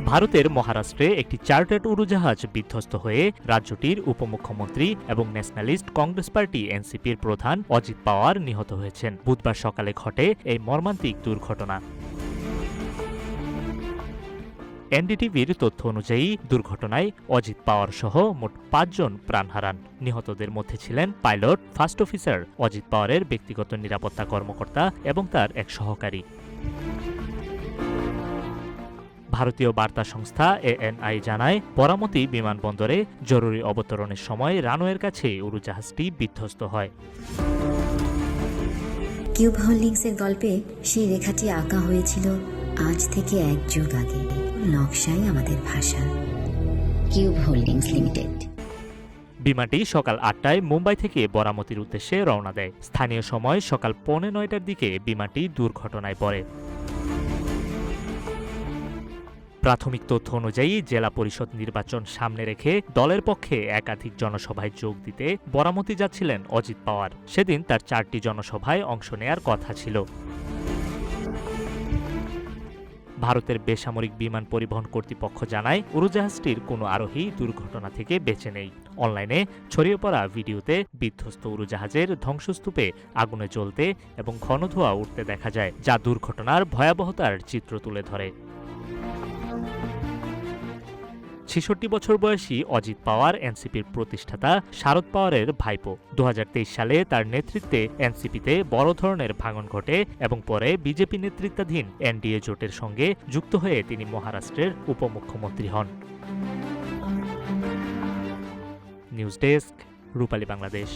ভারতের মহারাষ্ট্রে একটি চার্টার্ড উড়োজাহাজ বিধ্বস্ত হয়ে রাজ্যটির উপমুখ্যমন্ত্রী এবং ন্যাশনালিস্ট কংগ্রেস পার্টি এনসিপির প্রধান অজিত পাওয়ার নিহত হয়েছেন। বুধবার সকালে ঘটে এই মর্মান্তিক দুর্ঘটনা। এনডিটিভির তথ্য অনুযায়ী দুর্ঘটনায় অজিত পাওয়ার সহ মোট ৫ জন প্রাণ হারান। নিহতদের মধ্যে ছিলেন পাইলট, ফার্স্ট অফিসার, অজিত পাওয়ারের ব্যক্তিগত নিরাপত্তা কর্মকর্তা এবং তার এক সহকারী। ভারতীয় বার্তা সংস্থা এএনআই জানায়, বরামতি বিমানবন্দরে জরুরি অবতরণের সময় রানওয়ের কাছে উড়োজাহাজটি বিধ্বস্ত হয়। কিউব হোল্ডিংসের গল্পে সেই রেখাটি আঁকা হয়েছিল আজ থেকে ১ যুগ আগে। নকশাই আমাদের ভাষা। Cube holdings limited. বিমানটি সকাল ৮টায় মুম্বাই থেকে বরামতির উদ্দেশ্যে রওনা দেয়। স্থানীয় সময় সকাল ৮:৩০টার দিকে বিমানটি দুর্ঘটনায় পড়ে। প্রাথমিক তথ্য অনুযায়ী জেলা পরিষদ নির্বাচন সামনে রেখে দলের পক্ষে একাধিক জনসভায় যোগ দিতে বরামতি যাচ্ছিলেন অজিত পাওয়ার। সেদিন তার ৪টি জনসভায় অংশ নেয়ার কথা ছিল। ভারতের বেসামরিক বিমান পরিবহন কর্তৃপক্ষ জানায়, উড়োজাহাজটির কোনো আরোহী দুর্ঘটনা থেকে বেঁচে নেই। অনলাইনে ছড়িয়ে পড়া ভিডিওতে বিধ্বস্ত উড়োজাহাজের ধ্বংসস্তূপে আগুনে জ্বলতে এবং ঘন ধোঁয়া উঠতে দেখা যায়, যা দুর্ঘটনার ভয়াবহতার চিত্র তুলে ধরে। ৬৬ বছর বয়সী অজিত পাওয়ার এনসিপির প্রতিষ্ঠাতা শারদ পাওয়ারের ভাইপো। ২০২৩ সালে তার নেতৃত্বে এনসিপিতে বড় ধরনের ভাঙন ঘটে এবং পরে বিজেপি নেতৃত্বাধীন এনডিএ জোটের সঙ্গে যুক্ত হয়ে তিনি মহারাষ্ট্রের উপমুখ্যমন্ত্রী হন। নিউজ ডেস্ক, রূপালী বাংলাদেশ।